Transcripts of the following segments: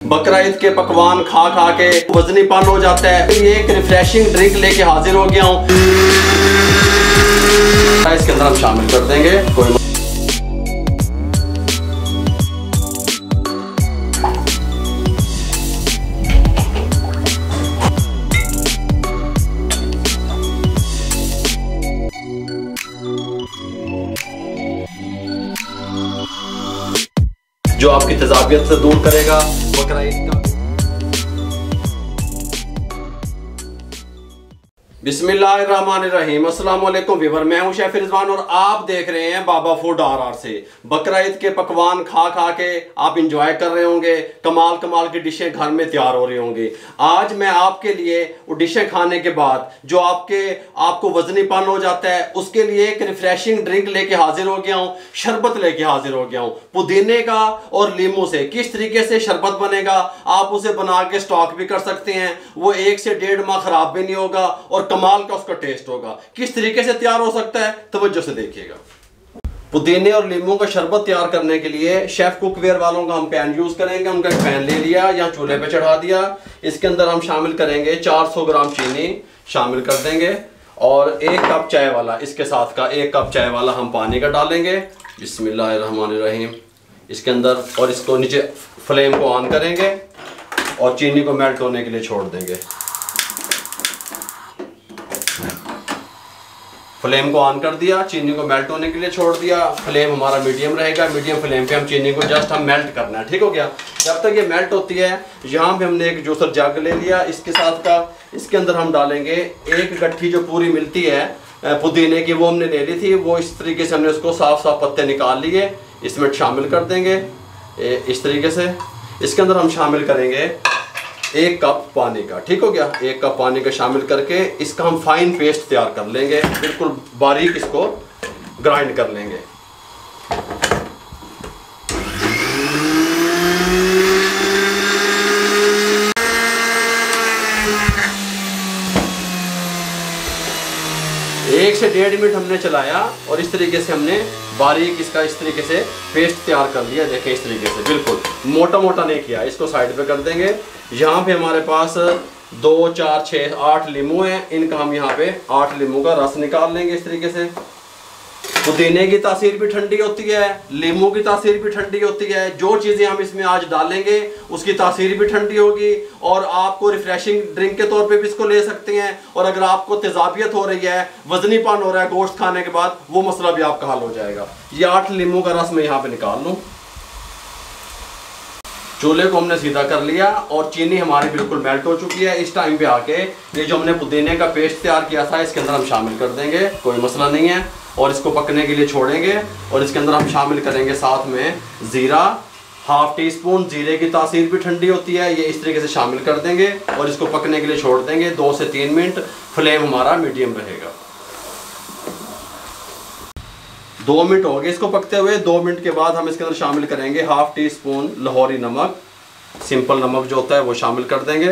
बकरा ईद के पकवान खा खा के वजनीपन हो जाता है। ये एक रिफ्रेशिंग ड्रिंक लेके हाजिर हो गया हूँ। इसके अंदर हम शामिल कर देंगे कोई जो आपकी तेजाबियत से दूर करेगा। बकरा ईद का बिस्मिल्लाहिर्रहमानिर्रहीम। अस्सलाम वालेकुम व्यूअर, मैं हूं शेफ रिजवान और आप देख रहे हैं बाबा फूड RR से। बकरा ईद के पकवान खा खा के आप इंजॉय कर रहे होंगे, कमाल कमाल की डिशें घर में तैयार हो रही होंगी। आज मैं आपके लिए वो डिशें खाने के बाद जो आपको वजनीपन हो जाता है, उसके लिए एक रिफ्रेशिंग ड्रिंक लेके हाजिर हो गया हूँ, शरबत लेके हाजिर हो गया हूँ पुदीने का और लीमू से। किस तरीके से शरबत बनेगा, आप उसे बना के स्टॉक भी कर सकते हैं, वो 1 से 1.5 माह खराब भी नहीं होगा और कमाल का उसका टेस्ट होगा। किस तरीके से तैयार हो सकता है, तवज्जो से देखिएगा। पुदीने और लीमू का शरबत तैयार करने के लिए शेफ कुकवेयर वालों का हम पैन यूज करेंगे। उनका एक पैन ले लिया या चूल्हे पे चढ़ा दिया। इसके अंदर हम शामिल करेंगे 400 ग्राम चीनी शामिल कर देंगे और 1 कप चाय वाला, इसके साथ का 1 कप चाय वाला हम पानी का डालेंगे। बिस्मिल्लाहिर्रहमानिर्रहीम। इसके अंदर और इसको नीचे फ्लेम को ऑन करेंगे और चीनी को मेल्ट होने के लिए छोड़ देंगे। फ्लेम को ऑन कर दिया, चीनी को मेल्ट होने के लिए छोड़ दिया। फ्लेम हमारा मीडियम रहेगा। मीडियम फ्लेम पे हम चीनी को जस्ट मेल्ट करना है, ठीक हो गया। जब तक ये मेल्ट होती है, यहाँ पे हमने एक जूसर जग ले लिया इसके साथ का। इसके अंदर हम डालेंगे 1 गट्ठी जो पूरी मिलती है पुदीने की, वो हमने ले ली थी। वो इस तरीके से हमने उसको साफ साफ पत्ते निकाल लिए, इसमें शामिल कर देंगे इस तरीके से। इसके अंदर हम शामिल करेंगे 1 कप पानी का, ठीक हो गया। 1 कप पानी का शामिल करके इसका हम फाइन पेस्ट तैयार कर लेंगे, बिल्कुल बारीक इसको ग्राइंड कर लेंगे। एक से 1.5 मिनट हमने चलाया और इस तरीके से हमने बारीक इसका इस तरीके से पेस्ट तैयार कर लिया। देखें इस तरीके से, बिल्कुल मोटा मोटा नहीं किया। इसको साइड पे कर देंगे। यहाँ पे हमारे पास 2, 4, 6, 8 लीमू हैं। इनका हम यहाँ पे 8 लीमू का रस निकाल लेंगे इस तरीके से। पुदीने की तासीर भी ठंडी होती है, लीमू की तासीर भी ठंडी होती है। जो चीज़ें हम इसमें आज डालेंगे उसकी तासीर भी ठंडी होगी और आपको रिफ्रेशिंग ड्रिंक के तौर पे भी इसको ले सकते हैं। और अगर आपको तेजाबियत हो रही है, वजनीपन हो रहा है गोश्त खाने के बाद, वो मसला भी आपका हल हो जाएगा। ये 8 लीमू का रस मैं यहाँ पे निकाल लूँ। चूल्हे को हमने सीधा कर लिया और चीनी हमारी बिल्कुल मेल्ट हो चुकी है। इस टाइम पे आके ये जो हमने पुदीने का पेस्ट तैयार किया था, इसके अंदर हम शामिल कर देंगे, कोई मसला नहीं है। और इसको पकने के लिए छोड़ेंगे और इसके अंदर हम शामिल करेंगे साथ में ज़ीरा, 1/2 टीस्पून। जीरे की तासीर भी ठंडी होती है, ये इस तरीके से शामिल कर देंगे और इसको पकने के लिए छोड़ देंगे 2 से 3 मिनट। फ्लेम हमारा मीडियम रहेगा। 2 मिनट हो गए इसको पकते हुए। 2 मिनट के बाद हम इसके अंदर शामिल करेंगे 1/2 टीस्पून लाहौरी नमक, सिंपल नमक जो होता है वो शामिल कर देंगे।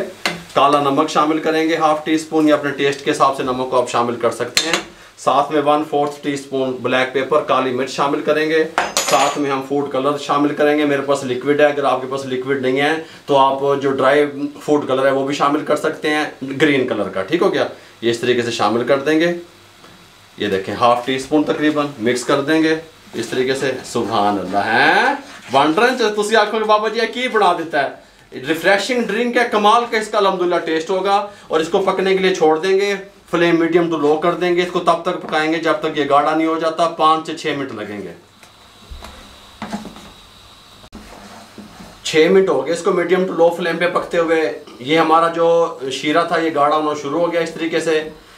काला नमक शामिल करेंगे 1/2 टीस्पून, या अपने टेस्ट के हिसाब से नमक को आप शामिल कर सकते हैं। साथ में 1/4 टीस्पून ब्लैक पेपर, काली मिर्च शामिल करेंगे। साथ में हम फूड कलर शामिल करेंगे। मेरे पास लिक्विड है, अगर आपके पास लिक्विड नहीं है तो आप जो ड्राई फूड कलर है वो भी शामिल कर सकते हैं, ग्रीन कलर का, ठीक हो गया। ये इस तरीके से शामिल कर देंगे। ये देखें 1/2 टीस्पून तकरीबन मिक्स कर देंगे इस तरीके से। सुभान अल्लाह है वंडर, तुसी आखोगे बाबा जी की बना देता है। रिफ्रेशिंग ड्रिंक है, कमाल का इसका अल्हम्दुलिल्लाह टेस्ट होगा। और इसको पकने के लिए छोड़ देंगे। फ्लेम मीडियम टू लो कर देंगे। इसको तब तक पकाएंगे जब तक ये गाढ़ा नहीं हो जाता। 5 से 6 मिनट लगेंगे। 6 मिनट हो गए इसको मीडियम टू लो फ्लेम पे पकते हुए। ये हमारा जो शीरा था ये गाढ़ा होना शुरू हो गया इस तरीके से।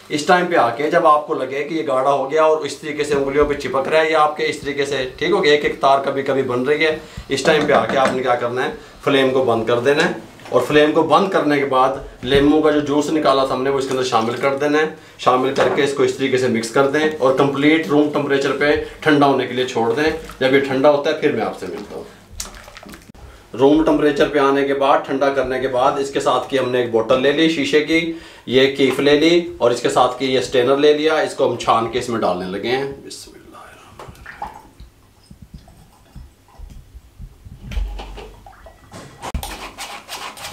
इस टाइम पे आके जब आपको लगे कि ये गाढ़ा हो गया और इस तरीके से उंगलियों पे चिपक रहा है या आपके इस तरीके से, ठीक हो गया, एक एक तार कभी कभी बन रही है, इस टाइम पे आके आपने क्या करना है, फ्लेम को बंद कर देना है। और फ्लेम को बंद करने के बाद लीमू का जो जूस निकाला था हमने वो इसके अंदर शामिल कर देना है। शामिल करके इसको इस तरीके से मिक्स कर दें और कंप्लीट रूम टेम्परेचर पे ठंडा होने के लिए छोड़ दें। जब ये ठंडा होता है फिर मैं आपसे मिलता हूँ। रूम टेम्परेचर पे आने के बाद, ठंडा करने के बाद, इसके साथ की हमने एक बोतल ले ली शीशे की, ये कीफ ले ली और इसके साथ की ये स्टेनर ले लिया। इसको हम छान के इसमें डालने लगे हैं।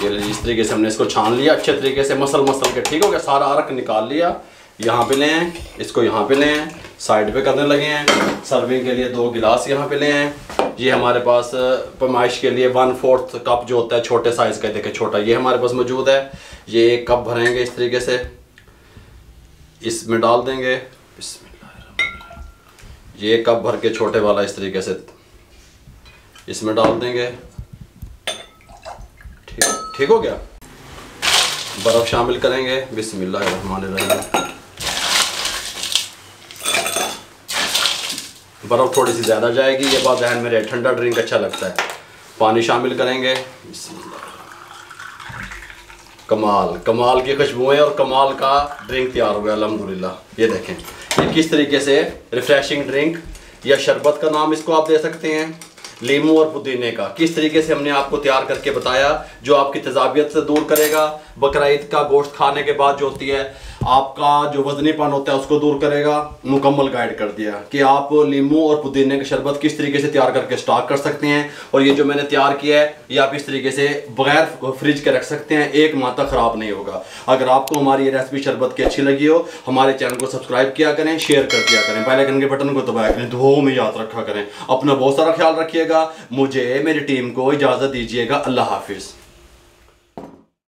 ये इस तरीके से हमने इसको छान लिया अच्छे तरीके से, मसल के। ठीक हो गया, सारा अरक निकाल लिया। यहाँ पे ले हैं इसको, यहाँ पे ले हैं, साइड पे करने लगे हैं। सर्विंग के लिए 2 गिलास यहाँ पे ले हैं। ये हमारे पास पैमाइश के लिए 1/4 कप जो होता है छोटे साइज़ का, देखें छोटा, ये हमारे पास मौजूद है। ये 1 कप भरेंगे इस तरीके से, इसमें डाल देंगे। ये 1 कप भर के छोटे वाला इस तरीके से इसमें डाल देंगे। ठीक हो गया। बर्फ़ शामिल करेंगे, बिस्मिल्लाहिर्रहमानिर्रहीम। बर्फ़ थोड़ी सी ज़्यादा जाएगी, ये बात ध्यान में रहे, ठंडा ड्रिंक अच्छा लगता है। पानी शामिल करेंगे, कमाल की खुशबुएं और कमाल का ड्रिंक तैयार हो गया अल्हम्दुलिल्लाह। ये देखें, ये किस तरीके से रिफ्रेशिंग ड्रिंक या शरबत का नाम इसको आप दे सकते हैं, लीमू और पुदीने का, किस तरीके से हमने आपको तैयार करके बताया, जो आपकी तेज़ाबियत से दूर करेगा। बकरा ईद का गोश्त खाने के बाद जो होती है आपका जो वजनीपन होता है उसको दूर करेगा। मुकम्मल गाइड कर दिया कि आप लीमू और पुदीने का शरबत किस तरीके से तैयार करके स्टॉक कर सकते हैं। और ये जो मैंने तैयार किया है ये आप इस तरीके से बगैर फ्रिज के रख सकते हैं, 1 माह तक ख़राब नहीं होगा। अगर आपको हमारी ये रेसिपी शरबत की अच्छी लगी हो, हमारे चैनल को सब्सक्राइब किया करें, शेयर कर दिया करें, बेल आइकन के बटन को दबाया करें, दुआओं में याद रखा करें। अपना बहुत सारा ख्याल रखिएगा। मुझे मेरी टीम को इजाज़त दीजिएगा। अल्लाह हाफिज़।